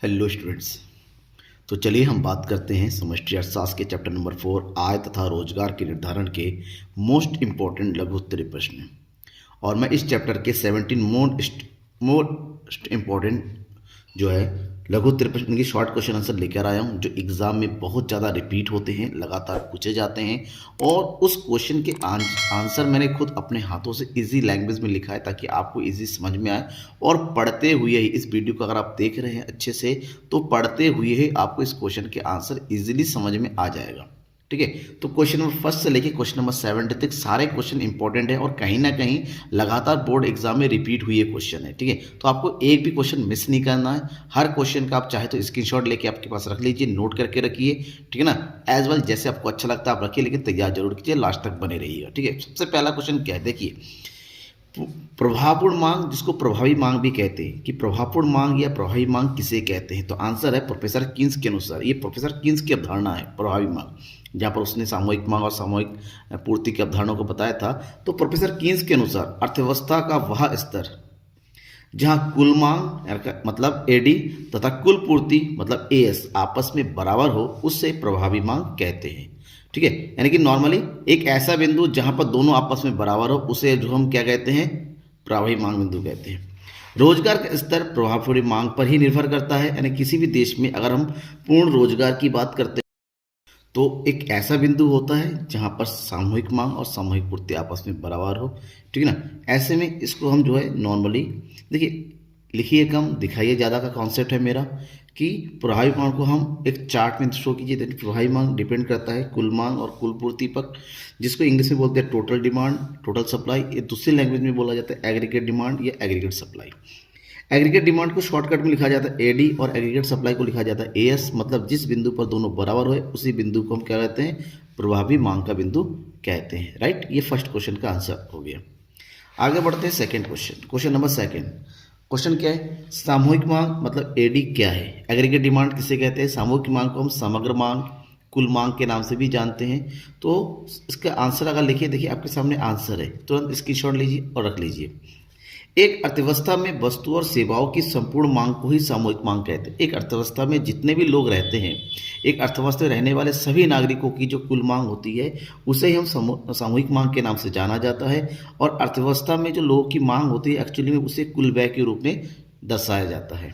Hello students. तो चलिए हम बात करते हैं समष्टि अर्थशास्त्र के चैप्टर नंबर 4 आय तथा रोजगार के निर्धारण के मोस्ट इम्पोर्टेंट लघु उत्तरीय प्रश्न। और मैं इस चैप्टर के 17 मोस्ट इम्पोर्टेंट जो है लघु उत्तरीय प्रश्न की शॉर्ट क्वेश्चन आंसर लेकर आया हूँ, जो एग्जाम में बहुत ज़्यादा रिपीट होते हैं, लगातार पूछे जाते हैं। और उस क्वेश्चन के आंसर मैंने खुद अपने हाथों से इजी लैंग्वेज में लिखा है ताकि आपको इजी समझ में आए। और पढ़ते हुए ही इस वीडियो को अगर आप देख रहे हैं अच्छे से, तो पढ़ते हुए ही आपको इस क्वेश्चन के आंसर इजीली समझ में आ जाएगा। ठीक है, तो क्वेश्चन नंबर फर्स्ट से लेके क्वेश्चन नंबर 70 तक सारे क्वेश्चन इंपॉर्टेंट है और कहीं ना कहीं लगातार बोर्ड एग्जाम में रिपीट हुई है क्वेश्चन है। ठीक है, तो आपको एक भी क्वेश्चन मिस नहीं करना है। हर क्वेश्चन का आप चाहे तो स्क्रीनशॉट लेके आपके पास रख लीजिए, नोट करके रखिए। ठीक है ना, एज वेल जैसे आपको अच्छा लगता है आप रखिए, लेकिन तैयार जरूर कीजिए, लास्ट तक बने रहिएगा। ठीक है, सबसे पहला क्वेश्चन क्या है, देखिए प्रभावपूर्ण मांग, जिसको प्रभावी मांग भी कहते हैं, कि प्रभावपूर्ण मांग या प्रभावी मांग किसे कहते हैं। तो आंसर है प्रोफेसर कीन्स के अनुसार, ये प्रोफेसर कीन्स की अवधारणा है प्रभावी मांग, जहाँ पर उसने सामूहिक मांग और सामूहिक पूर्ति की अवधारणा को बताया था। तो प्रोफेसर कीन्स के अनुसार अर्थव्यवस्था का वह स्तर जहाँ कुल मांग मतलब एडी तथा कुल पूर्ति मतलब एएस आपस में बराबर हो, उससे प्रभावी मांग कहते हैं। ठीक है, यानी कि नॉर्मली एक ऐसा बिंदु जहां पर दोनों आपस में बराबर हो, उसे जो हम क्या कहते हैं, प्रभावी मांग बिंदु कहते हैं। रोजगार का स्तर प्रभावपूर्ण मांग पर ही निर्भर करता है, यानी किसी भी देश में अगर हम पूर्ण रोजगार की बात करते हैं तो एक ऐसा बिंदु होता है जहां पर सामूहिक मांग और सामूहिक पूर्ति आपस में बराबर हो। ठीक है ना, ऐसे में इसको हम जो है नॉर्मली, देखिए लिखिए कम दिखाइए ज़्यादा का कॉन्सेप्ट है मेरा, कि प्रभावी मांग को हम एक चार्ट में शो कीजिए। देखिए प्रभावी मांग डिपेंड करता है कुल मांग और कुल पूर्ति पर, जिसको इंग्लिश में बोलते हैं टोटल डिमांड, टोटल सप्लाई। ये दूसरी लैंग्वेज में बोला जाता है एग्रीगेट डिमांड या एग्रीगेट सप्लाई। एग्रीगेट डिमांड को शॉर्टकट में लिखा जाता है एडी और एग्रीगेट सप्लाई को लिखा जाता है एएस। मतलब जिस बिंदु पर दोनों बराबर हो उसी बिंदु को हम क्या कहते हैं, प्रभावी मांग का बिंदु कहते हैं। राइट, ये फर्स्ट क्वेश्चन का आंसर हो गया। आगे बढ़ते हैं second question, question number second. Question क्या है, सामूहिक मांग मतलब एडी क्या है, एग्रीगेट डिमांड किसे कहते हैं। सामूहिक मांग को हम समग्र मांग, कुल मांग के नाम से भी जानते हैं। तो इसका आंसर अगर लिखिए, देखिए आपके सामने आंसर है, तुरंत स्क्रीनशॉट लीजिए और रख लीजिए। एक अर्थव्यवस्था में वस्तु और सेवाओं की संपूर्ण मांग को ही सामूहिक मांग कहते हैं। एक अर्थव्यवस्था में जितने भी लोग रहते हैं, एक अर्थव्यवस्था में रहने वाले सभी नागरिकों की जो कुल मांग होती है, उसे ही हम सामूहिक मांग के नाम से जाना जाता है। और अर्थव्यवस्था में जो लोगों की मांग होती है, एक्चुअली में उसे कुल व्यय के रूप में दर्शाया जाता है।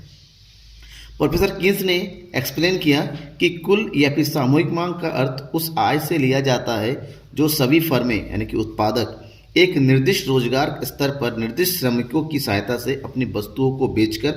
प्रोफेसर कीन्स ने एक्सप्लेन किया कि कुल या फिर सामूहिक मांग का अर्थ उस आय से लिया जाता है जो सभी फर्में यानी कि उत्पादक एक निर्दिष्ट रोजगार स्तर पर निर्दिष्ट श्रमिकों की सहायता से अपनी वस्तुओं को बेचकर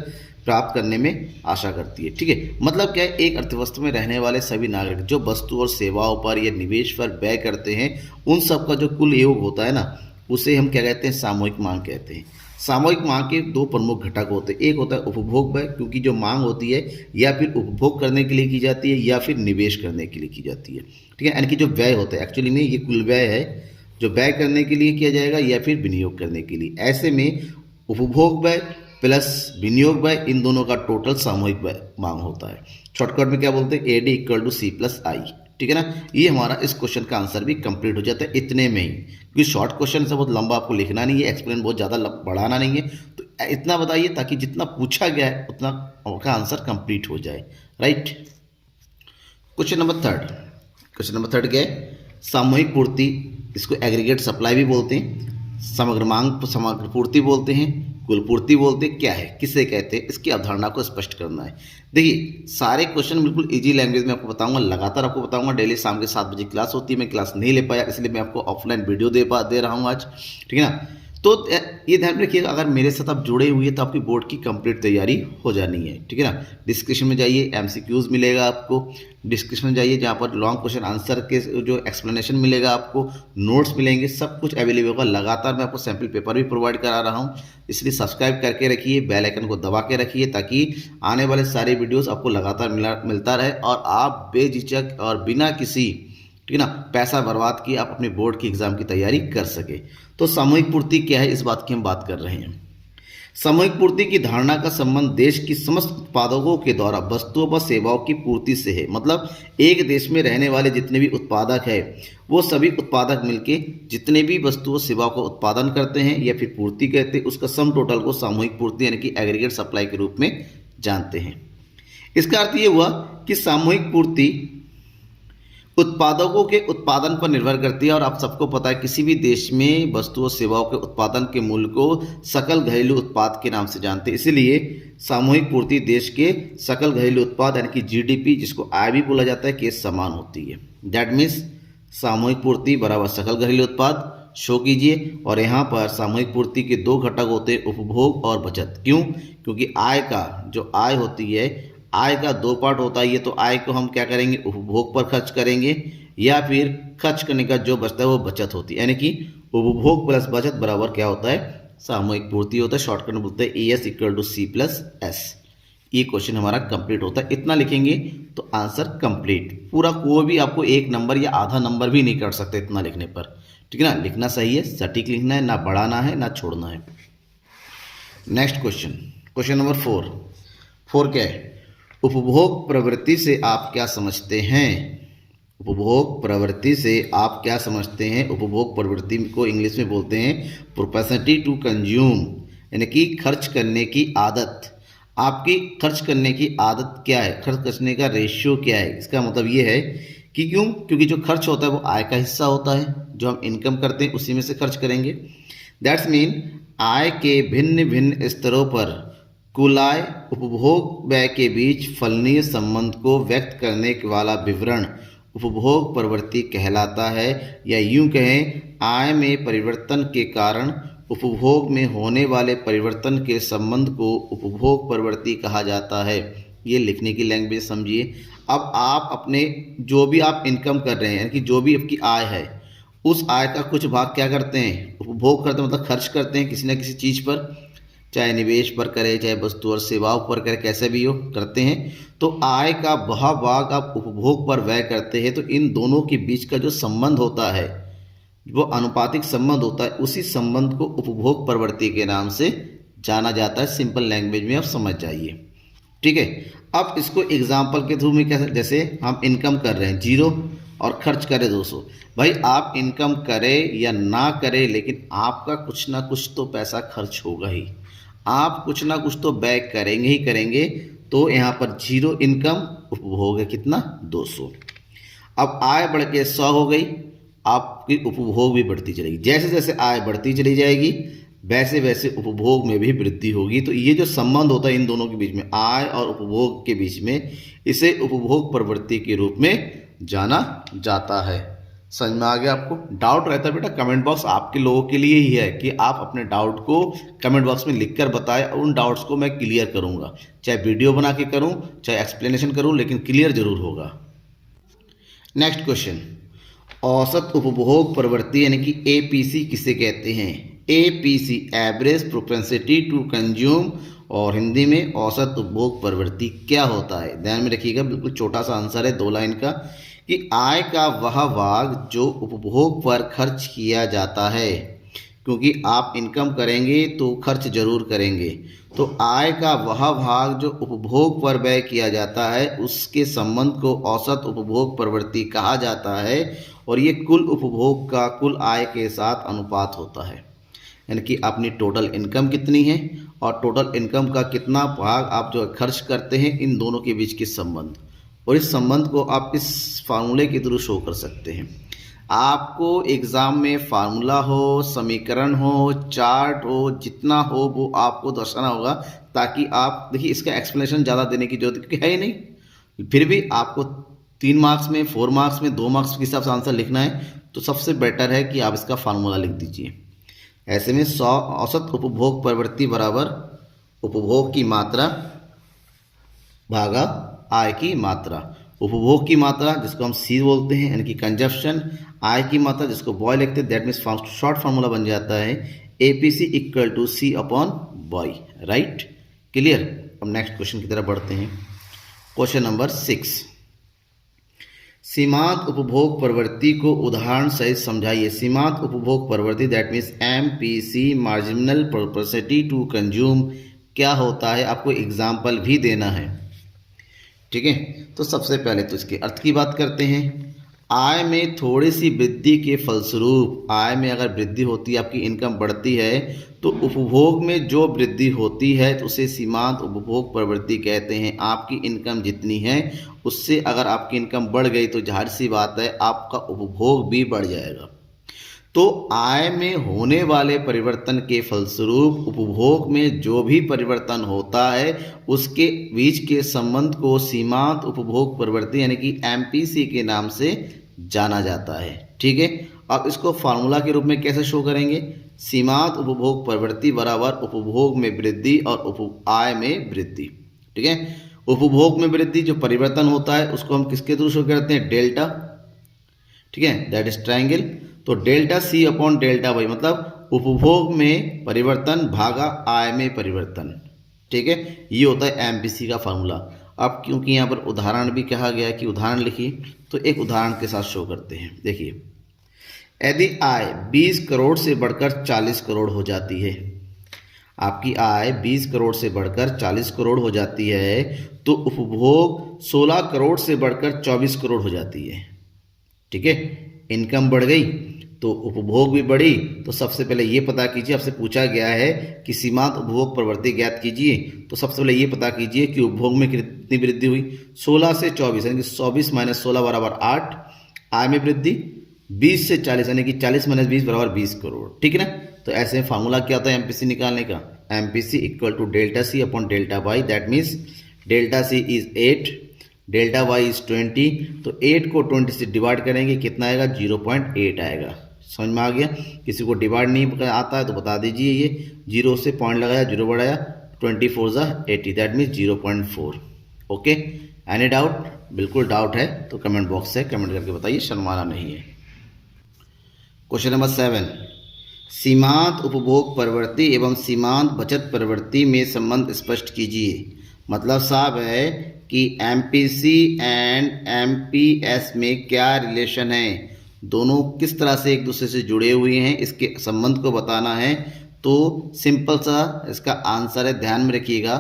प्राप्त करने में आशा करती है। ठीक है, मतलब क्या है, एक अर्थव्यवस्था में रहने वाले सभी नागरिक जो वस्तु और सेवाओं पर या निवेश पर व्यय करते हैं, उन सब का जो कुल योग होता है ना, उसे हम क्या कहते हैं, सामूहिक मांग कहते हैं। सामूहिक मांग के दो प्रमुख घटक होते हैं, एक होता है उपभोग व्यय, क्योंकि जो मांग होती है या फिर उपभोग करने के लिए की जाती है या फिर निवेश करने के लिए की जाती है। ठीक है, यानी कि जो व्यय होता है, एक्चुअली में ये कुल व्यय है जो व्यय करने के लिए किया जाएगा या फिर विनियोग करने के लिए। ऐसे में उपभोग व्यय प्लस विनियोग व्यय, इन दोनों का टोटल सामूहिक व्यय मांग होता है। शॉर्टकट में क्या बोलते हैं, AD equal to C plus I. ठीक है ना, ये हमारा इस क्वेश्चन का आंसर भी कंप्लीट हो जाता है इतने में ही, क्योंकि शॉर्ट क्वेश्चन से बहुत लंबा आपको लिखना नहीं है, एक्सप्लेन बहुत ज़्यादा बढ़ाना नहीं है। तो इतना बताइए ताकि जितना पूछा गया है उतना का आंसर कंप्लीट हो जाए। Right, question number third. Question number third क्या है, सामूहिक पूर्ति, इसको एग्रीगेट सप्लाई भी बोलते हैं, समग्र मांग समग्र पूर्ति बोलते हैं, कुल पूर्ति बोलते हैं, क्या है, किसे कहते हैं, इसकी अवधारणा को स्पष्ट करना है। देखिए सारे क्वेश्चन बिल्कुल इजी लैंग्वेज में आपको बताऊंगा, लगातार आपको बताऊंगा। डेली शाम के 7 बजे क्लास होती है, मैं क्लास नहीं ले पाया इसलिए मैं आपको ऑफलाइन वीडियो दे रहा हूँ आज। ठीक है ना, तो ये ध्यान रखिएगा, अगर मेरे साथ आप जुड़े हुए हैं तो आपकी बोर्ड की कंप्लीट तैयारी हो जानी है। ठीक है ना, डिस्क्रिप्शन में जाइए, एमसीक्यूज मिलेगा आपको, डिस्क्रिप्शन में जाइए जहाँ पर लॉन्ग क्वेश्चन आंसर के जो एक्सप्लेनेशन मिलेगा, आपको नोट्स मिलेंगे, सब कुछ अवेलेबल होगा। लगातार मैं आपको सैम्पल पेपर भी प्रोवाइड करा रहा हूँ, इसलिए सब्सक्राइब करके रखिए, बेल आइकन को दबा के रखिए ताकि आने वाले सारे वीडियोज़ आपको लगातार मिलता रहे और आप बेझिझक और बिना किसी, ठीक है ना, पैसा बर्बाद किए आप अपने बोर्ड की एग्जाम की तैयारी कर सके। तो सामूहिक पूर्ति क्या है, इस बात की हम बात कर रहे हैं। सामूहिक पूर्ति की धारणा का संबंध देश की समस्त उत्पादकों के द्वारा वस्तुओं व सेवाओं की पूर्ति से है। मतलब एक देश में रहने वाले जितने भी उत्पादक है, वो सभी उत्पादक मिलके जितने भी वस्तुओं सेवाओं का उत्पादन करते हैं या फिर पूर्ति कहते हैं, उसका सम टोटल को सामूहिक पूर्ति यानी कि एग्रीगेट सप्लाई के रूप में जानते हैं। इसका अर्थ ये हुआ कि सामूहिक पूर्ति उत्पादकों के उत्पादन पर निर्भर करती है, और आप सबको पता है किसी भी देश में वस्तु और सेवाओं के उत्पादन के मूल्य को सकल घरेलू उत्पाद के नाम से जानते हैं। इसीलिए सामूहिक पूर्ति देश के सकल घरेलू उत्पाद यानी कि जीडीपी, जिसको आय भी बोला जाता है, के समान होती है। दैट मीन्स सामूहिक पूर्ति बराबर सकल घरेलू उत्पाद। शो कीजिए, और यहाँ पर सामूहिक पूर्ति के दो घटक होते हैं, उपभोग और बचत। क्यों? क्योंकि आय का जो आय होती है, आय का दो पार्ट होता है। ये तो आय को हम क्या करेंगे, उपभोग पर खर्च करेंगे, या फिर खर्च करने का जो बचता है वो बचत होती है। यानी कि उपभोग प्लस बचत बराबर क्या होता है, सामूहिक पूर्ति होता है। शॉर्टकट में बोलते हैं ES = C+S। ये क्वेश्चन हमारा कंप्लीट होता है। इतना लिखेंगे तो आंसर कंप्लीट। पूरा कोई भी आपको 1 नंबर या आधा नंबर भी नहीं कर सकते इतना लिखने पर, ठीक है ना। लिखना सही है, सटीक लिखना है, ना बढ़ाना है ना छोड़ना है। नेक्स्ट क्वेश्चन, क्वेश्चन नंबर 4 क्या है, उपभोग प्रवृत्ति से आप क्या समझते हैं। उपभोग प्रवृत्ति से आप क्या समझते हैं। उपभोग प्रवृत्ति को इंग्लिश में बोलते हैं प्रोपेंसिटी टू कंज्यूम, यानी कि खर्च करने की आदत। आपकी खर्च करने की आदत क्या है, खर्च करने का रेशियो क्या है। इसका मतलब ये है कि क्यों, क्योंकि जो खर्च होता है वो आय का हिस्सा होता है, जो हम इनकम करते हैं उसी में से खर्च करेंगे। दैट्स मीन आय के भिन्न भिन्न स्तरों पर कुल आय उपभोग व्यय के बीच फलनीय संबंध को व्यक्त करने वाला विवरण उपभोग प्रवृत्ति कहलाता है। या यूं कहें, आय में परिवर्तन के कारण उपभोग में होने वाले परिवर्तन के संबंध को उपभोग प्रवृत्ति कहा जाता है। ये लिखने की लैंग्वेज समझिए। अब आप अपने जो भी आप इनकम कर रहे हैं, यानी कि जो भी आपकी आय है, उस आय का कुछ भाग क्या करते हैं, उपभोग करते हैं, मतलब खर्च करते हैं किसी न किसी चीज़ पर, चाहे निवेश पर करें, चाहे वस्तु और सेवाओं पर करें, कैसे भी हो करते हैं। तो आय का वह भाग आप उपभोग पर व्यय करते हैं। तो इन दोनों के बीच का जो संबंध होता है, वो अनुपातिक संबंध होता है, उसी संबंध को उपभोग प्रवृत्ति के नाम से जाना जाता है। सिंपल लैंग्वेज में आप समझ जाइए, ठीक है। अब इसको एग्जाम्पल के थ्रू में कैसे, जैसे हम इनकम कर रहे हैं 0 और खर्च करें 200। भाई आप इनकम करें या ना करें, लेकिन आपका कुछ ना कुछ तो पैसा खर्च होगा ही, आप कुछ ना कुछ तो व्यय करेंगे ही करेंगे। तो यहाँ पर 0 इनकम, उपभोग है कितना, 200। अब आय बढ़ के 100 हो गई, आपकी उपभोग भी बढ़ती चलेगी। जैसे जैसे आय बढ़ती चली जाएगी वैसे वैसे उपभोग में भी वृद्धि होगी। तो ये जो संबंध होता है इन दोनों के बीच में, आय और उपभोग के बीच में, इसे उपभोग प्रवृत्ति के रूप में जाना जाता है। समझ में आ गया आपको। डाउट रहता है बेटा, कमेंट बॉक्स आपके लोगों के लिए ही है कि आप अपने डाउट को कमेंट बॉक्स में लिखकर बताएं, और उन डाउट्स को मैं क्लियर करूंगा, चाहे वीडियो बना के करूं चाहे एक्सप्लेनेशन करूं, लेकिन क्लियर जरूर होगा। नेक्स्ट क्वेश्चन, औसत उपभोग प्रवृत्ति यानी कि APC किसे कहते हैं। APC average propensity to consume, और हिंदी में औसत उपभोग प्रवृत्ति क्या होता है। ध्यान में रखिएगा, बिल्कुल छोटा सा आंसर है 2 लाइन का, कि आय का वह भाग जो उपभोग पर खर्च किया जाता है, क्योंकि आप इनकम करेंगे तो खर्च जरूर करेंगे। तो आय का वह भाग जो उपभोग पर व्यय किया जाता है, उसके संबंध को औसत उपभोग प्रवृत्ति कहा जाता है। और ये कुल उपभोग का कुल आय के साथ अनुपात होता है, यानी कि अपनी टोटल इनकम कितनी है और टोटल इनकम का कितना भाग आप जो खर्च करते हैं, इन दोनों के बीच के संबंध। और इस संबंध को आप इस फार्मूले के थ्रू शो कर सकते हैं। आपको एग्ज़ाम में फार्मूला हो, समीकरण हो, चार्ट हो, जितना हो वो आपको दर्शाना होगा, ताकि आप देखिए, इसका एक्सप्लेनेशन ज़्यादा देने की जरूरत है ही नहीं। फिर भी आपको 3 मार्क्स में, 4 मार्क्स में, 2 मार्क्स के हिसाब से आंसर लिखना है, तो सबसे बेटर है कि आप इसका फार्मूला लिख दीजिए। ऐसे में औसत उपभोग प्रवृत्ति बराबर उपभोग की मात्रा भागा आय की मात्रा। उपभोग की मात्रा जिसको हम C बोलते हैं, यानी कि कंजप्शन। आय की मात्रा जिसको बॉय लिखते हैं, दैट मीन्स शॉर्ट फार्मूला बन जाता है APC = C/Y। Right, clear. अब नेक्स्ट क्वेश्चन की तरफ बढ़ते हैं। क्वेश्चन नंबर 6, सीमांत उपभोग प्रवृत्ति को उदाहरण सहित समझाइए। सीमांत उपभोग प्रवृत्ति that means MPC marginal propensity to consume क्या होता है, आपको एग्जाम्पल भी देना है, ठीक है। तो सबसे पहले तो इसके अर्थ की बात करते हैं। आय में थोड़ी सी वृद्धि के फलस्वरूप, आय में अगर वृद्धि होती है, आपकी इनकम बढ़ती है, तो उपभोग में जो वृद्धि होती है तो उसे सीमांत उपभोग प्रवृत्ति कहते हैं। आपकी इनकम जितनी है उससे अगर आपकी इनकम बढ़ गई तो जाहिर सी बात है आपका उपभोग भी बढ़ जाएगा। तो आय में होने वाले परिवर्तन के फलस्वरूप उपभोग में जो भी परिवर्तन होता है उसके बीच के संबंध को सीमांत उपभोग प्रवृत्ति यानी कि एमपीसी के नाम से जाना जाता है। ठीक है, अब इसको फार्मूला के रूप में कैसे शो करेंगे? सीमांत उपभोग प्रवृत्ति बराबर उपभोग में वृद्धि और आय में वृद्धि। ठीक है, उपभोग में वृद्धि जो परिवर्तन होता है उसको हम किसके थ्रू शो करते हैं? डेल्टा। ठीक है, दैट इज ट्रायंगल। तो delta C upon delta Y मतलब उपभोग में परिवर्तन भागा आय में परिवर्तन। ठीक है, ये होता है एमपीसी का फार्मूला। अब क्योंकि यहाँ पर उदाहरण भी कहा गया है कि उदाहरण लिखिए, तो एक उदाहरण के साथ शो करते हैं। देखिए, यदि आय 20 करोड़ से बढ़कर 40 करोड़ हो जाती है, आपकी आय 20 करोड़ से बढ़कर 40 करोड़ हो जाती है, तो उपभोग 16 करोड़ से बढ़कर 24 करोड़ हो जाती है। ठीक है, इनकम बढ़ गई तो उपभोग भी बढ़ी। तो सबसे पहले ये पता कीजिए, आपसे पूछा गया है कि सीमांत उपभोग प्रवृत्ति ज्ञात कीजिए, तो सबसे पहले ये पता कीजिए कि उपभोग में कितनी वृद्धि हुई। 16 से 24 यानी कि 24 माइनस 16 बराबर 8। आय में वृद्धि 20 से 40 यानी कि 40 माइनस 20 बराबर 20 करोड़। ठीक है ना, तो ऐसे में फार्मूला क्या होता है एमपीसी निकालने का? MPC equal to delta C upon delta Y. That means delta C is 8, delta Y is 20। तो 8 को 20 से डिवाइड करेंगे, कितना आएगा? 0.8 आएगा। समझ में आ गया? किसी को डिवाइड नहीं आता है तो बता दीजिए। ये 0 से पॉइंट लगाया, 0 बढ़ाया, 24 ज़ा 80, that means 0.4। Okay, any doubt? बिल्कुल डाउट है तो कमेंट बॉक्स से कमेंट करके बताइए, शर्माना नहीं है। क्वेश्चन नंबर 7, सीमांत उपभोग प्रवृत्ति एवं सीमांत बचत प्रवृत्ति में संबंध स्पष्ट कीजिए। मतलब साहब है कि एमपीसी एंड एमपीएस में क्या रिलेशन है, दोनों किस तरह से एक दूसरे से जुड़े हुए हैं, इसके संबंध को बताना है। तो सिंपल सा इसका आंसर है, ध्यान में रखिएगा,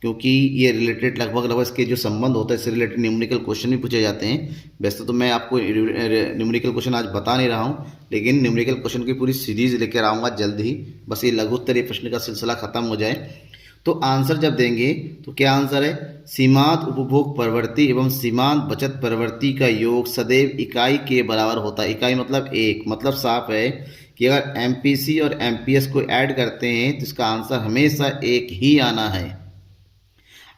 क्योंकि ये रिलेटेड लगभग इसके जो संबंध होता है इससे रिलेटेड न्यूमेरिकल क्वेश्चन भी पूछे जाते हैं। वैसे तो मैं आपको न्यूमेरिकल क्वेश्चन आज बता नहीं रहा हूँ, लेकिन न्यूमेरिकल क्वेश्चन की पूरी सीरीज लेकर आऊँगा जल्द ही, बस ये लघुत्तरीय प्रश्न का सिलसिला खत्म हो जाए। तो आंसर जब देंगे तो क्या आंसर है? सीमांत उपभोग प्रवृत्ति एवं सीमांत बचत प्रवृत्ति का योग सदैव इकाई के बराबर होता है। इकाई मतलब एक, मतलब साफ है कि अगर एमपीसी और एमपीएस को ऐड करते हैं तो इसका आंसर हमेशा एक ही आना है।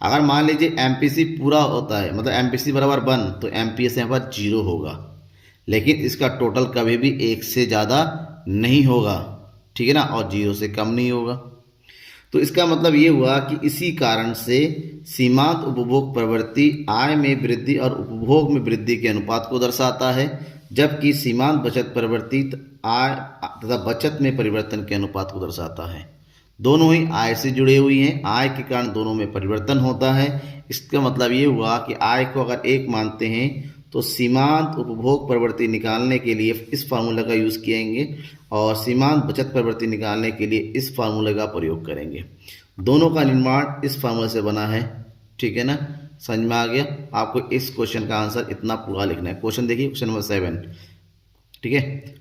अगर मान लीजिए एमपीसी पूरा होता है, मतलब एमपीसी बराबर 1, तो एमपीएस यहाँ पर 0 होगा, लेकिन इसका टोटल कभी भी 1 से ज़्यादा नहीं होगा। ठीक है ना, और 0 से कम नहीं होगा। तो इसका मतलब ये हुआ कि इसी कारण से सीमांत उपभोग प्रवृत्ति आय में वृद्धि और उपभोग में वृद्धि के अनुपात को दर्शाता है, जबकि सीमांत बचत प्रवृत्ति आय तथा बचत में परिवर्तन के अनुपात को दर्शाता है। दोनों ही आय से जुड़े हुई हैं, आय के कारण दोनों में परिवर्तन होता है। इसका मतलब ये हुआ कि आय को अगर 1 मानते हैं तो सीमांत उपभोग प्रवृत्ति निकालने के लिए इस फार्मूला का यूज़ किएंगे और सीमांत बचत प्रवृत्ति निकालने के लिए इस फार्मूले का प्रयोग करेंगे। दोनों का निर्माण इस फार्मूले से बना है। ठीक है ना, समझ में आ गया? आपको इस क्वेश्चन का आंसर इतना पूरा लिखना है। क्वेश्चन देखिए, क्वेश्चन नंबर 7। ठीक है,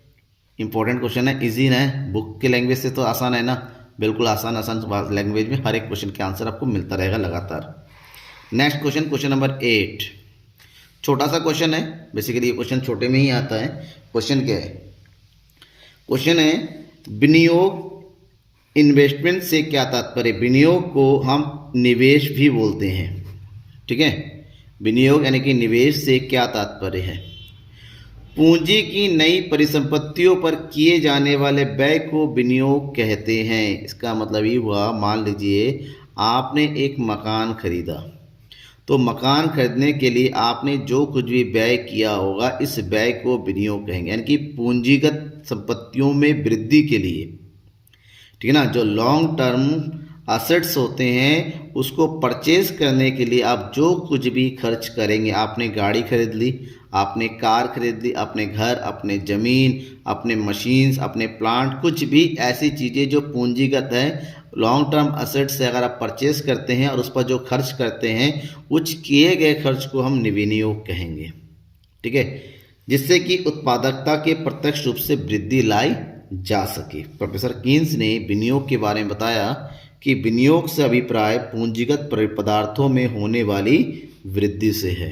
इंपॉर्टेंट क्वेश्चन है, इजी है, बुक के लैंग्वेज से तो आसान है ना, बिल्कुल आसान लैंग्वेज में हर एक क्वेश्चन के आंसर आपको मिलता रहेगा लगातार। Next question, question number 8। छोटा सा क्वेश्चन है, बेसिकली ये क्वेश्चन छोटे में ही आता है। क्वेश्चन क्या है? क्वेश्चन है विनियोग इन्वेस्टमेंट से क्या तात्पर्य? विनियोग को हम निवेश भी बोलते हैं। ठीक है, विनियोग यानी कि निवेश से क्या तात्पर्य है? पूंजी की नई परिसंपत्तियों पर किए जाने वाले व्यय को विनियोग कहते हैं। इसका मतलब ये हुआ, मान लीजिए आपने एक मकान खरीदा, तो मकान खरीदने के लिए आपने जो कुछ भी व्यय किया होगा इस व्यय को विनियोग कहेंगे, यानी कि पूंजीगत संपत्तियों में वृद्धि के लिए। ठीक है ना, जो लॉन्ग टर्म असेट्स होते हैं उसको परचेज करने के लिए आप जो कुछ भी खर्च करेंगे, आपने गाड़ी खरीद ली, आपने कार खरीद ली, अपने घर, अपने ज़मीन, अपने मशीन्स, अपने प्लांट, कुछ भी ऐसी चीज़ें जो पूंजीगत है, लॉन्ग टर्म असेट से अगर आप परचेस करते हैं और उस पर जो खर्च करते हैं, उस किए गए खर्च को हम विनियोग कहेंगे। ठीक है, जिससे कि उत्पादकता के प्रत्यक्ष रूप से वृद्धि लाई जा सके। प्रोफेसर कीन्स ने विनियोग के बारे में बताया कि विनियोग से अभिप्राय पूंजीगत पदार्थों में होने वाली वृद्धि से है।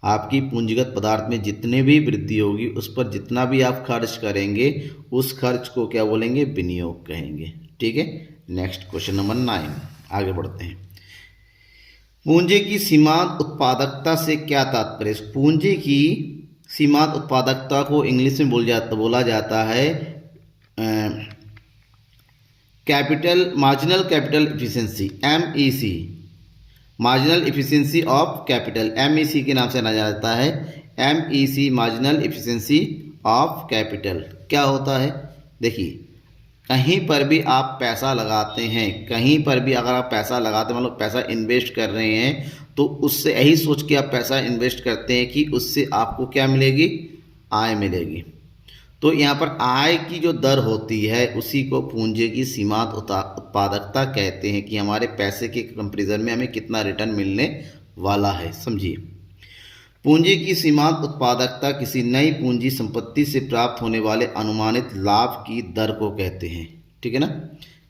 आपकी पूंजीगत पदार्थ में जितने भी वृद्धि होगी उस पर जितना भी आप खर्च करेंगे उस खर्च को क्या बोलेंगे, विनियोग कहेंगे। ठीक है, नेक्स्ट क्वेश्चन नंबर 9 आगे बढ़ते हैं। पूंजी की सीमांत उत्पादकता से क्या तात्पर्य? पूंजी की सीमांत उत्पादकता को इंग्लिश में बोला जाता है marginal capital efficiency, MEC, marginal efficiency of capital, MEC के नाम से जाना जाता है। MEC marginal efficiency of capital क्या होता है? देखिए, कहीं पर भी आप पैसा लगाते हैं, कहीं पर भी अगर आप पैसा लगाते हैं, मतलब पैसा इन्वेस्ट कर रहे हैं, तो उससे यही सोच के आप पैसा इन्वेस्ट करते हैं कि उससे आपको क्या मिलेगी, आय मिलेगी। तो यहाँ पर आय की जो दर होती है उसी को पूंजी की सीमांत उत्पादकता कहते हैं, कि हमारे पैसे के कंपैरिजन में हमें कितना रिटर्न मिलने वाला है। समझिए, पूंजी की सीमांत उत्पादकता किसी नई पूंजी संपत्ति से प्राप्त होने वाले अनुमानित लाभ की दर को कहते हैं। ठीक है ना,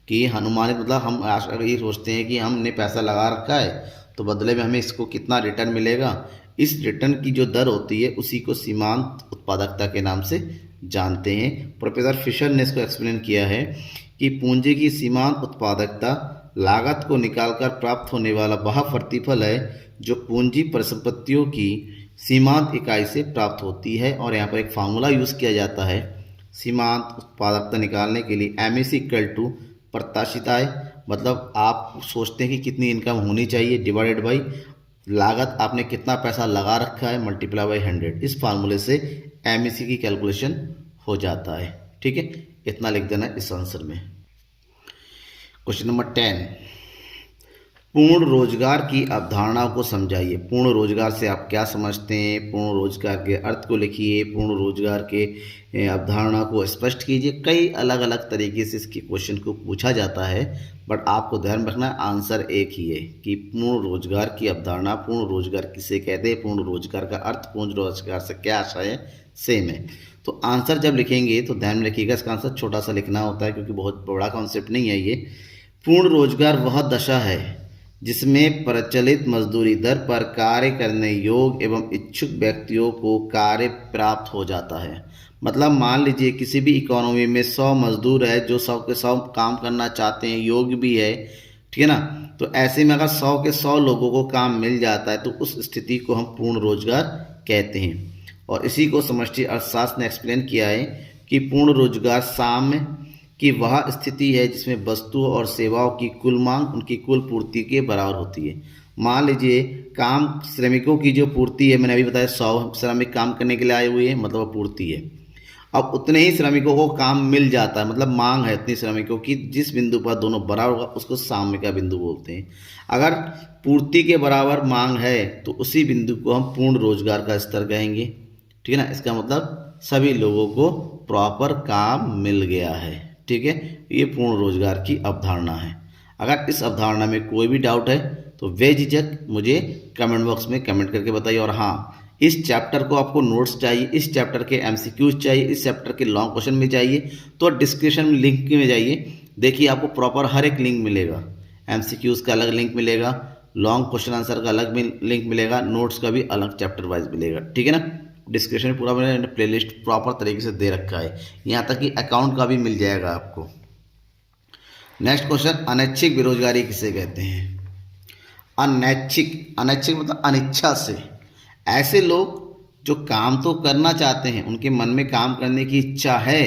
कि अनुमानित मतलब हम अगर ये सोचते हैं कि हमने पैसा लगा रखा है तो बदले में हमें इसको कितना रिटर्न मिलेगा, इस रिटर्न की जो दर होती है उसी को सीमांत उत्पादकता के नाम से जानते हैं। प्रोफेसर फिशर ने इसको एक्सप्लेन किया है कि पूंजी की सीमांत उत्पादकता लागत को निकालकर प्राप्त होने वाला वह प्रतिफल है जो पूंजी परिसंपत्तियों की सीमांत इकाई से प्राप्त होती है। और यहाँ पर एक फार्मूला यूज़ किया जाता है सीमांत उत्पादकता निकालने के लिए, MEC इक्वल टू प्रत्याशित आय, मतलब आप सोचते हैं कि कितनी इनकम होनी चाहिए डिवाइडेड बाई लागत, आपने कितना पैसा लगा रखा है, मल्टीप्लाई बाई 100। इस फार्मूले से MEC की कैलकुलेशन हो जाता है। ठीक है, इतना लिख देना इस आंसर में। क्वेश्चन नंबर 10, पूर्ण रोजगार की अवधारणा को समझाइए। पूर्ण रोजगार से आप क्या समझते हैं? पूर्ण रोजगार के अर्थ को लिखिए, पूर्ण रोजगार के अवधारणा को स्पष्ट कीजिए। कई अलग अलग तरीके से इसके क्वेश्चन को पूछा जाता है, बट आपको ध्यान रखना आंसर एक ही है कि पूर्ण रोजगार की अवधारणा, पूर्ण रोजगार किसे कहते हैं, पूर्ण रोजगार का अर्थ, पूर्ण रोजगार से क्या आशय है, सेम है। तो आंसर जब लिखेंगे तो ध्यान में रखिएगा, इसका आंसर छोटा सा लिखना होता है क्योंकि बहुत बड़ा कॉन्सेप्ट नहीं है ये। पूर्ण रोजगार वह दशा है जिसमें प्रचलित मजदूरी दर पर कार्य करने योग्य एवं इच्छुक व्यक्तियों को कार्य प्राप्त हो जाता है। मतलब मान लीजिए किसी भी इकोनॉमी में 100 मजदूर है जो 100 के 100 काम करना चाहते हैं, योग्य भी है, ठीक है ना। तो ऐसे में अगर 100 के 100 लोगों को काम मिल जाता है तो उस स्थिति को हम पूर्ण रोजगार कहते हैं। और इसी को समष्टि अर्थशास्त्र ने एक्सप्लेन किया है कि पूर्ण रोजगार साम्य कि वह स्थिति है जिसमें वस्तुओं और सेवाओं की कुल मांग उनकी कुल पूर्ति के बराबर होती है। मान लीजिए काम श्रमिकों की जो पूर्ति है, मैंने अभी बताया 100 श्रमिक काम करने के लिए आए हुए हैं, मतलब पूर्ति है। अब उतने ही श्रमिकों को काम मिल जाता है, मतलब मांग है इतनी श्रमिकों की, जिस बिंदु पर दोनों बराबर होगा उसको साम्य का बिंदु बोलते हैं। अगर पूर्ति के बराबर मांग है तो उसी बिंदु को हम पूर्ण रोजगार का स्तर कहेंगे, ठीक है ना। इसका मतलब सभी लोगों को प्रॉपर काम मिल गया है, ठीक है। ये पूर्ण रोजगार की अवधारणा है। अगर इस अवधारणा में कोई भी डाउट है तो बेझिझक मुझे कमेंट बॉक्स में कमेंट करके बताइए। और हाँ, इस चैप्टर को आपको नोट्स चाहिए, इस चैप्टर के MCQs चाहिए, इस चैप्टर के लॉन्ग क्वेश्चन में चाहिए तो डिस्क्रिप्शन में लिंक में जाइए, देखिए आपको प्रॉपर हर एक लिंक मिलेगा। MCQs का अलग लिंक मिलेगा, लॉन्ग क्वेश्चन आंसर का अलग लिंक मिलेगा, नोट्स का भी अलग चैप्टर वाइज मिलेगा, ठीक है ना। डिस्क्रिप्शन में पूरा मैंने प्लेलिस्ट प्रॉपर तरीके से दे रखा है, यहाँ तक कि अकाउंट का भी मिल जाएगा आपको। नेक्स्ट क्वेश्चन, अनैच्छिक बेरोजगारी किसे कहते हैं? अनैच्छिक, अनैच्छिक मतलब अनिच्छा से। ऐसे लोग जो काम तो करना चाहते हैं, उनके मन में काम करने की इच्छा है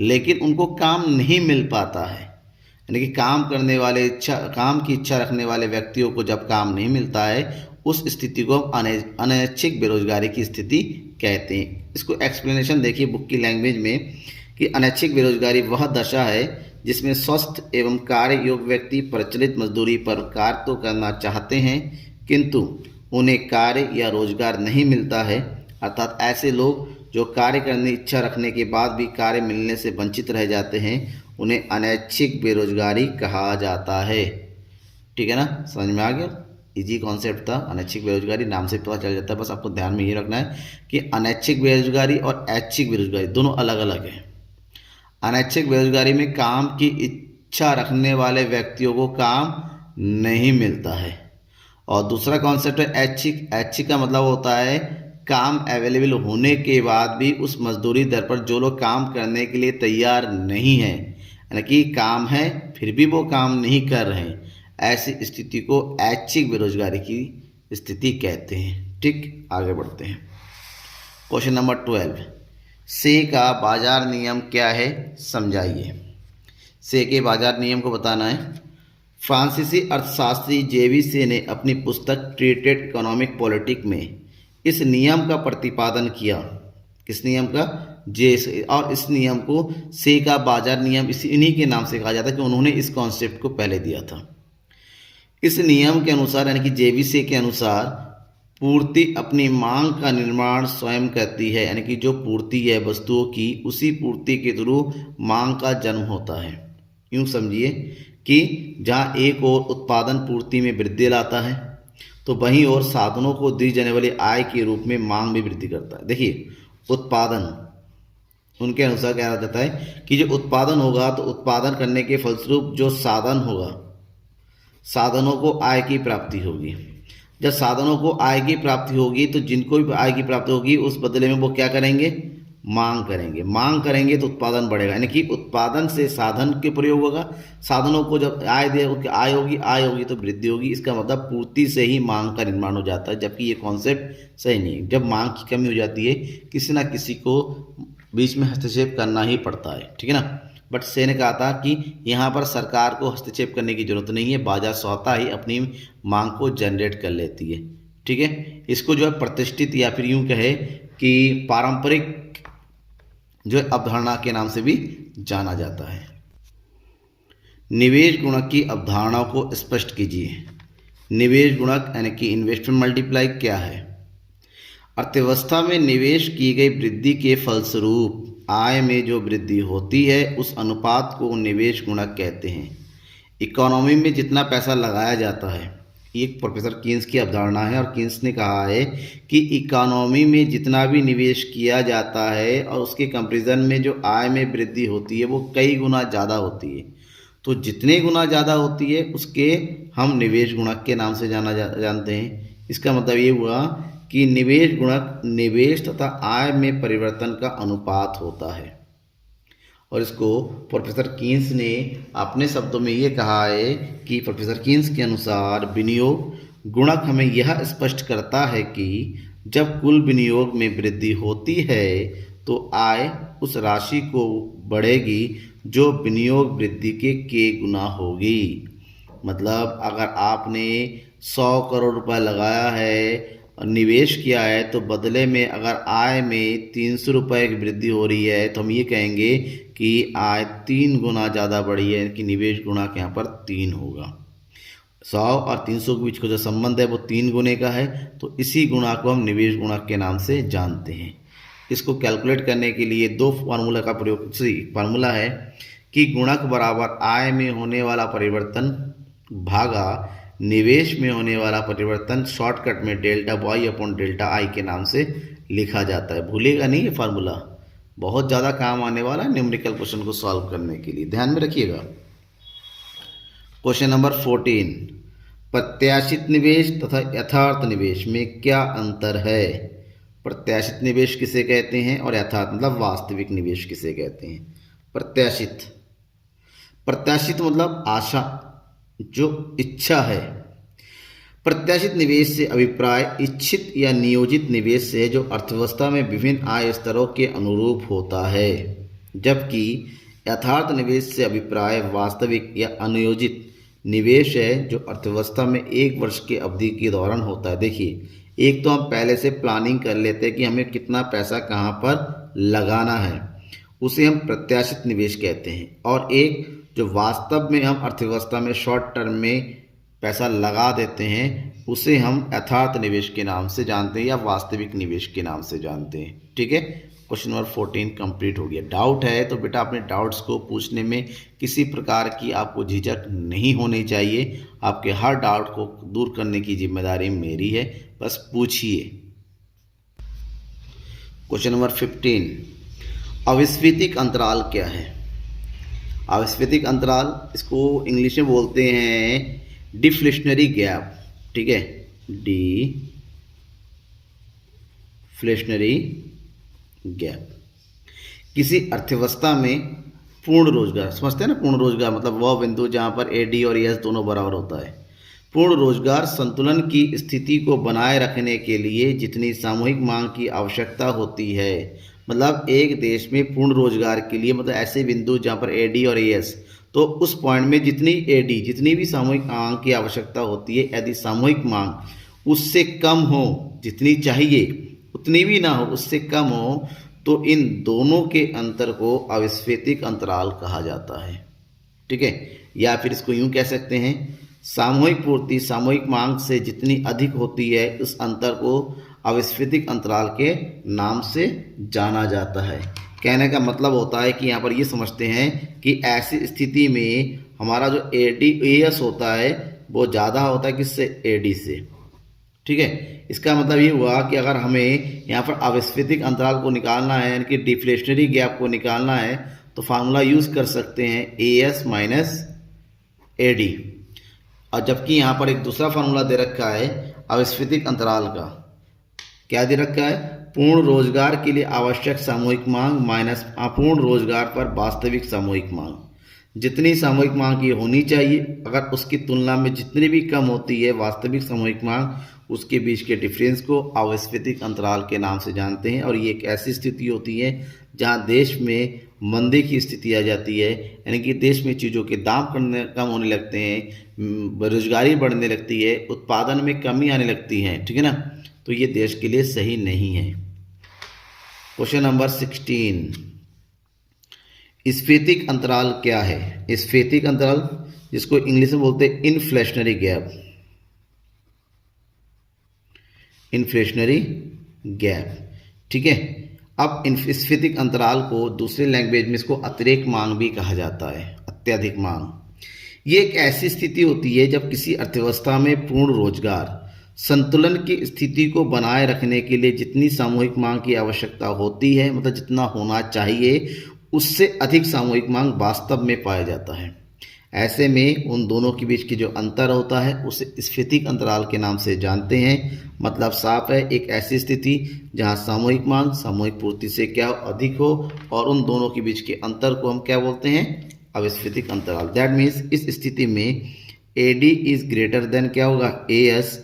लेकिन उनको काम नहीं मिल पाता है, यानी कि काम करने वाले काम की इच्छा रखने वाले व्यक्तियों को जब काम नहीं मिलता है उस स्थिति को अनैच्छिक बेरोजगारी की स्थिति कहते हैं। इसको एक्सप्लेनेशन देखिए बुक की लैंग्वेज में कि अनैच्छिक बेरोजगारी वह दशा है जिसमें स्वस्थ एवं कार्य योग्य व्यक्ति प्रचलित मजदूरी पर कार्य तो करना चाहते हैं किंतु उन्हें कार्य या रोजगार नहीं मिलता है। अर्थात ऐसे लोग जो कार्य करने की इच्छा रखने के बाद भी कार्य मिलने से वंचित रह जाते हैं, उन्हें अनैच्छिक बेरोजगारी कहा जाता है, ठीक है ना। समझ में आ गया। इजी कॉन्सेप्ट था। अनैच्छिक बेरोजगारी नाम से पता चल जाता है, बस आपको ध्यान में ये रखना है कि अनैच्छिक बेरोजगारी और ऐच्छिक बेरोजगारी दोनों अलग अलग है। अनैच्छिक बेरोजगारी में काम की इच्छा रखने वाले व्यक्तियों को काम नहीं मिलता है। और दूसरा कॉन्सेप्ट है ऐच्छिक। ऐच्छिक का मतलब होता है काम अवेलेबल होने के बाद भी उस मजदूरी दर पर जो लोग काम करने के लिए तैयार नहीं हैं, यानी कि काम है फिर भी वो काम नहीं कर रहे हैं, ऐसी स्थिति को ऐच्छिक बेरोजगारी की स्थिति कहते हैं। ठीक, आगे बढ़ते हैं। क्वेश्चन नंबर 12, से का बाजार नियम क्या है, समझाइए। से के बाजार नियम को बताना है। फ्रांसीसी अर्थशास्त्री जेवी से ने अपनी पुस्तक ट्रीटेड इकोनॉमिक पॉलिटिक में इस नियम का प्रतिपादन किया। किस नियम का? जे से। और इस नियम को से का बाजार नियम इन्हीं के नाम से कहा जाता है कि उन्होंने इस कॉन्सेप्ट को पहले दिया था। इस नियम के अनुसार यानी कि जेवी से के अनुसार पूर्ति अपनी मांग का निर्माण स्वयं करती है, यानी कि जो पूर्ति है वस्तुओं की, उसी पूर्ति के थ्रू मांग का जन्म होता है। यूँ समझिए कि जहाँ एक और उत्पादन पूर्ति में वृद्धि लाता है तो वहीं और साधनों को दी जाने वाली आय के रूप में मांग भी वृद्धि करता है। देखिए, उत्पादन उनके अनुसार कहा जाता है कि जो उत्पादन होगा तो उत्पादन करने के फलस्वरूप जो साधन होगा, साधनों को आय की प्राप्ति होगी। जब साधनों को आय की प्राप्ति होगी तो जिनको भी आय की प्राप्ति होगी उस बदले में वो क्या करेंगे? मांग करेंगे। मांग करेंगे तो उत्पादन बढ़ेगा, यानी कि उत्पादन से साधन के प्रयोग होगा। साधनों को जब आय आय होगी तो वृद्धि होगी। इसका मतलब पूर्ति से ही मांग का निर्माण हो जाता है, जबकि ये कॉन्सेप्ट सही नहीं है। जब मांग की कमी हो जाती है किसी ना किसी को बीच में हस्तक्षेप करना ही पड़ता है, ठीक है ना। बट से ने कहा था कि यहाँ पर सरकार को हस्तक्षेप करने की जरूरत नहीं है, बाजार स्वतः ही अपनी मांग को जनरेट कर लेती है, ठीक है। इसको जो है प्रतिष्ठित या फिर यूं कहे कि पारंपरिक जो है अवधारणा के नाम से भी जाना जाता है। निवेश गुणक की अवधारणा को स्पष्ट कीजिए। निवेश गुणक यानी कि इन्वेस्टमेंट मल्टीप्लाई क्या है? अर्थव्यवस्था में निवेश की गई वृद्धि के फलस्वरूप आय में जो वृद्धि होती है उस अनुपात को निवेश गुणक कहते हैं। इकोनॉमी में जितना पैसा लगाया जाता है, ये प्रोफेसर कीन्स की अवधारणा है और कीन्स ने कहा है कि इकोनॉमी में जितना भी निवेश किया जाता है और उसके कंपैरिजन में जो आय में वृद्धि होती है वो कई गुना ज़्यादा होती है। तो जितने गुना ज़्यादा होती है उसके हम निवेश गुणक के नाम से जानते हैं। इसका मतलब ये हुआ कि निवेश गुणक निवेश तथा आय में परिवर्तन का अनुपात होता है। और इसको प्रोफेसर कीन्स ने अपने शब्दों में ये कहा है कि प्रोफेसर कीन्स के अनुसार विनियोग गुणक हमें यह स्पष्ट करता है कि जब कुल विनियोग में वृद्धि होती है तो आय उस राशि को बढ़ेगी जो विनियोग वृद्धि के गुना होगी। मतलब अगर आपने 100 करोड़ रुपए लगाया है, निवेश किया है, तो बदले में अगर आय में 300 रुपये की वृद्धि हो रही है तो हम ये कहेंगे कि आय 3 गुना ज़्यादा बढ़ी है, कि निवेश गुणक यहाँ पर 3 होगा। 100 और 300 के बीच का जो संबंध है वो 3 गुने का है, तो इसी गुणा को हम निवेश गुणक के नाम से जानते हैं। इसको कैलकुलेट करने के लिए दो फार्मूला का प्रयोग, फार्मूला है कि गुणक बराबर आय में होने वाला परिवर्तन भागा निवेश में होने वाला परिवर्तन, शॉर्टकट में delta Y upon delta I के नाम से लिखा जाता है। भूलेगा नहीं, ये फार्मूला बहुत ज़्यादा काम आने वाला है न्यूमेरिकल क्वेश्चन को सॉल्व करने के लिए, ध्यान में रखिएगा। क्वेश्चन नंबर 14, प्रत्याशित निवेश तथा यथार्थ निवेश में क्या अंतर है? प्रत्याशित निवेश किसे कहते हैं और यथार्थ मतलब वास्तविक निवेश किसे कहते हैं? प्रत्याशित मतलब आशा, जो इच्छा है। प्रत्याशित निवेश से अभिप्राय इच्छित या नियोजित निवेश से जो अर्थव्यवस्था में विभिन्न आय स्तरों के अनुरूप होता है, जबकि यथार्थ निवेश से अभिप्राय वास्तविक या अनियोजित निवेश है जो अर्थव्यवस्था में 1 वर्ष की अवधि के दौरान होता है। देखिए, एक तो हम पहले से प्लानिंग कर लेते हैं कि हमें कितना पैसा कहाँ पर लगाना है, उसे हम प्रत्याशित निवेश कहते हैं। और एक जो वास्तव में हम अर्थव्यवस्था में शॉर्ट टर्म में पैसा लगा देते हैं, उसे हम यथार्थ निवेश के नाम से जानते हैं या वास्तविक निवेश के नाम से जानते हैं, ठीक है। क्वेश्चन नंबर 14 कंप्लीट हो गया। डाउट है तो बेटा अपने डाउट्स को पूछने में किसी प्रकार की आपको झिझक नहीं होनी चाहिए। आपके हर डाउट को दूर करने की जिम्मेदारी मेरी है, बस पूछिए। क्वेश्चन नंबर 15, अविस्फीतिक अंतराल क्या है? अविस्फीतिक अंतराल इसको इंग्लिश में बोलते हैं डिफ्लेशनरी गैप, ठीक है, डिफ्लेशनरी गैप। किसी अर्थव्यवस्था में पूर्ण रोजगार, समझते हैं ना, पूर्ण रोजगार मतलब वह बिंदु जहां पर एडी और एस दोनों बराबर होता है। पूर्ण रोजगार संतुलन की स्थिति को बनाए रखने के लिए जितनी सामूहिक मांग की आवश्यकता होती है, मतलब एक देश में पूर्ण रोजगार के लिए मतलब ऐसे बिंदु जहां पर एडी और एस, तो उस पॉइंट में जितनी एडी जितनी भी सामूहिक मांग की आवश्यकता होती है, यदि सामूहिक मांग उससे कम हो, जितनी चाहिए उतनी भी ना हो, उससे कम हो, तो इन दोनों के अंतर को अविस्फीतिक अंतराल कहा जाता है, ठीक है। या फिर इसको यूं कह सकते हैं, सामूहिक पूर्ति सामूहिक मांग से जितनी अधिक होती है उस अंतर को अविस्फीतिक अंतराल के नाम से जाना जाता है। कहने का मतलब होता है कि यहाँ पर ये समझते हैं कि ऐसी स्थिति में हमारा जो एस होता है वो ज़्यादा होता है किससे? एडी से, ठीक है। इसका मतलब ये हुआ कि अगर हमें यहाँ पर अविस्फीतिक अंतराल को निकालना है, यानी कि डिफ्लेशनरी गैप को निकालना है, तो फार्मूला यूज़ कर सकते हैं एएस माइनस एडी। और जबकि यहाँ पर एक दूसरा फार्मूला दे रखा है अविस्फीतिक अंतराल का, क्या दे रखा है? पूर्ण रोजगार के लिए आवश्यक सामूहिक मांग माइनस अपूर्ण रोजगार पर वास्तविक सामूहिक मांग। जितनी सामूहिक मांग ये होनी चाहिए, अगर उसकी तुलना में जितनी भी कम होती है वास्तविक सामूहिक मांग, उसके बीच के डिफरेंस को अविस्फीतिक अंतराल के नाम से जानते हैं। और ये एक ऐसी स्थिति होती है जहां देश में मंदी की स्थिति आ जाती है, यानी कि देश में चीज़ों के दाम कम होने लगते हैं, बेरोजगारी बढ़ने लगती है, उत्पादन में कमी आने लगती है, ठीक है ना। तो ये देश के लिए सही नहीं है। क्वेश्चन नंबर 16, स्फीतिक अंतराल क्या है? स्फीतिक अंतराल जिसको इंग्लिश में बोलते हैं इन्फ्लेशनरी गैप, इन्फ्लेशनरी गैप, ठीक है। अब स्फीतिक अंतराल को दूसरे लैंग्वेज में इसको अतिरेक मांग भी कहा जाता है, अत्यधिक मांग। ये एक ऐसी स्थिति होती है जब किसी अर्थव्यवस्था में पूर्ण रोजगार संतुलन की स्थिति को बनाए रखने के लिए जितनी सामूहिक मांग की आवश्यकता होती है, मतलब जितना होना चाहिए उससे अधिक सामूहिक मांग वास्तव में पाया जाता है। ऐसे में उन दोनों के बीच की जो अंतर होता है उसे स्फीतिक अंतराल के नाम से जानते हैं। मतलब साफ है, एक ऐसी स्थिति जहां सामूहिक मांग सामूहिक पूर्ति से क्या अधिक हो, और उन दोनों के बीच के अंतर को हम क्या बोलते हैं? अविस्फीतिक अंतराल। दैट मीन्स इस स्थिति में एडी इज ग्रेटर देन क्या होगा? एएस।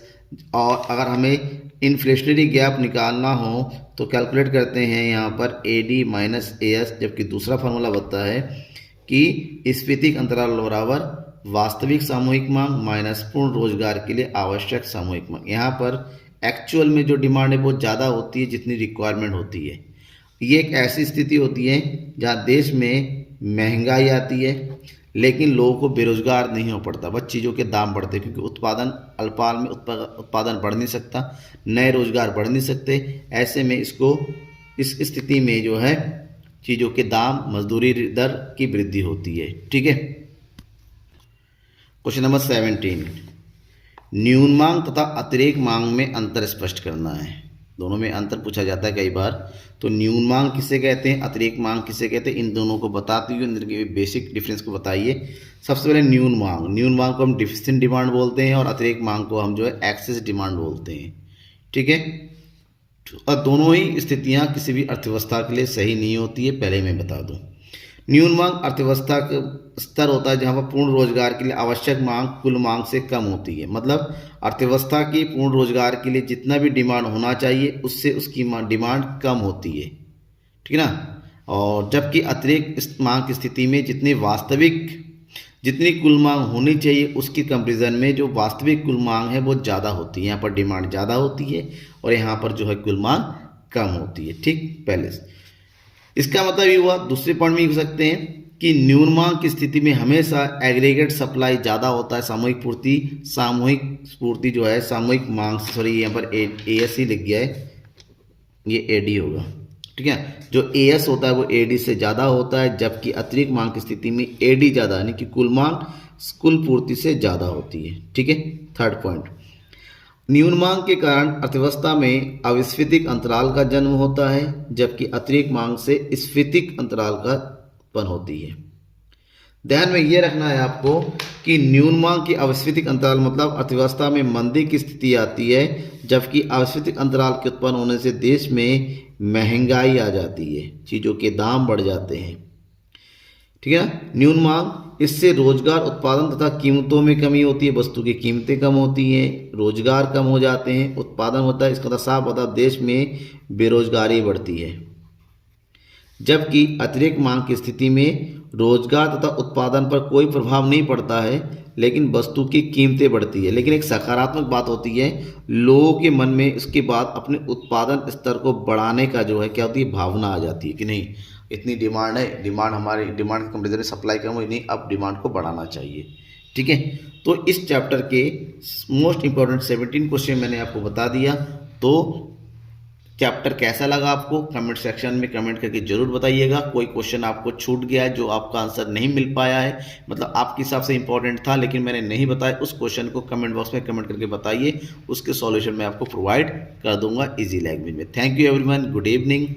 और अगर हमें इन्फ्लेशनरी गैप निकालना हो तो कैलकुलेट करते हैं यहाँ पर एडी माइनस एएस, जबकि दूसरा फार्मूला बताता है कि स्फीतिक अंतराल बराबर वास्तविक सामूहिक मांग माइनस पूर्ण रोजगार के लिए आवश्यक सामूहिक मांग। यहाँ पर एक्चुअल में जो डिमांड है बहुत ज़्यादा होती है जितनी रिक्वायरमेंट होती है। ये एक ऐसी स्थिति होती है जहाँ देश में महंगाई आती है लेकिन लोगों को बेरोजगार नहीं हो पड़ता, बस चीज़ों के दाम बढ़ते हैं, क्योंकि उत्पादन अल्पाल में उत्पादन बढ़ नहीं सकता, नए रोजगार बढ़ नहीं सकते। ऐसे में इसको इस स्थिति में जो है चीज़ों के दाम मजदूरी दर की वृद्धि होती है, ठीक है। क्वेश्चन नंबर 17, न्यून मांग तथा अतिरेक मांग में अंतर स्पष्ट करना है। दोनों में अंतर पूछा जाता है कई बार। तो न्यून मांग किसे कहते हैं, अतिरेक मांग किसे कहते हैं, इन दोनों को बताते हुए इनके बेसिक डिफरेंस को बताइए। सबसे पहले न्यून मांग को हम डिफिसिएंट डिमांड बोलते हैं और अतिरेक मांग को हम जो है एक्सेस डिमांड बोलते हैं, ठीक है। और दोनों ही स्थितियां किसी भी अर्थव्यवस्था के लिए सही नहीं होती है, पहले मैं बता दूं। न्यून मांग अर्थव्यवस्था का स्तर होता है जहां पर पूर्ण रोजगार के लिए आवश्यक मांग कुल मांग से कम होती है। मतलब अर्थव्यवस्था की पूर्ण रोजगार के लिए जितना भी डिमांड होना चाहिए उससे उसकी डिमांड कम होती है, ठीक है ना। और जबकि अतिरिक्त मांग की स्थिति में जितनी कुल मांग होनी चाहिए उसकी कंपेरिजन में जो वास्तविक कुल मांग है वो ज़्यादा होती है। यहाँ पर डिमांड ज़्यादा होती है और यहाँ पर जो है कुल मांग कम होती है, ठीक। पहले इसका मतलब ये हुआ। दूसरे पॉइंट में लिख सकते हैं कि न्यून मांग की स्थिति में हमेशा एग्रीगेट सप्लाई ज़्यादा होता है, सामूहिक पूर्ति जो है सामूहिक मांग, सॉरी यहाँ पर एएस ही लिख गया है, ये एडी होगा, ठीक है। जो एएस होता है वो एडी से ज़्यादा होता है, जबकि अतिरिक्त मांग की स्थिति में एडी ज़्यादा यानी कि कुल मांग कुल पूर्ति से ज़्यादा होती है। ठीक है। थर्ड पॉइंट, न्यून मांग के कारण अर्थव्यवस्था में अविस्फीतिक अंतराल का जन्म होता है, जबकि अतिरिक्त मांग से स्फीतिक अंतराल का उत्पन्न होती है। ध्यान में ये रखना है आपको कि न्यून मांग की अविस्फीतिक अंतराल मतलब अर्थव्यवस्था में मंदी की स्थिति आती है, जबकि अविस्फीतिक अंतराल के उत्पन्न होने से देश में महंगाई आ जाती है, चीज़ों के दाम बढ़ जाते हैं। ठीक है ना। न्यून मांग, इससे रोजगार उत्पादन तथा कीमतों में कमी होती है, वस्तु की कीमतें कम होती हैं, रोजगार कम हो जाते हैं, उत्पादन होता है, इसका साफ मतलब देश में बेरोजगारी बढ़ती है। जबकि अतिरिक्त मांग की स्थिति में रोजगार तथा उत्पादन पर कोई प्रभाव नहीं पड़ता है, लेकिन वस्तु की कीमतें बढ़ती है। लेकिन एक सकारात्मक बात होती है, लोगों के मन में इसके बाद अपने उत्पादन स्तर को बढ़ाने का जो है क्या होती है, भावना आ जाती है कि नहीं इतनी डिमांड है, डिमांड हमारी डिमांड के कंपेरिजन में सप्लाई कम हुई नहीं, अब डिमांड को बढ़ाना चाहिए। ठीक है। तो इस चैप्टर के मोस्ट इंपॉर्टेंट 17 क्वेश्चन मैंने आपको बता दिया। तो चैप्टर कैसा लगा आपको कमेंट सेक्शन में कमेंट करके जरूर बताइएगा। कोई क्वेश्चन आपको छूट गया है जो आपका आंसर नहीं मिल पाया है, मतलब आपके हिसाब से इंपॉर्टेंट था लेकिन मैंने नहीं बताया, उस क्वेश्चन को कमेंट बॉक्स में कमेंट करके बताइए, उसके सॉल्यूशन मैं आपको प्रोवाइड कर दूंगा इजी लैंग्वेज में। Thank you everyone, good evening.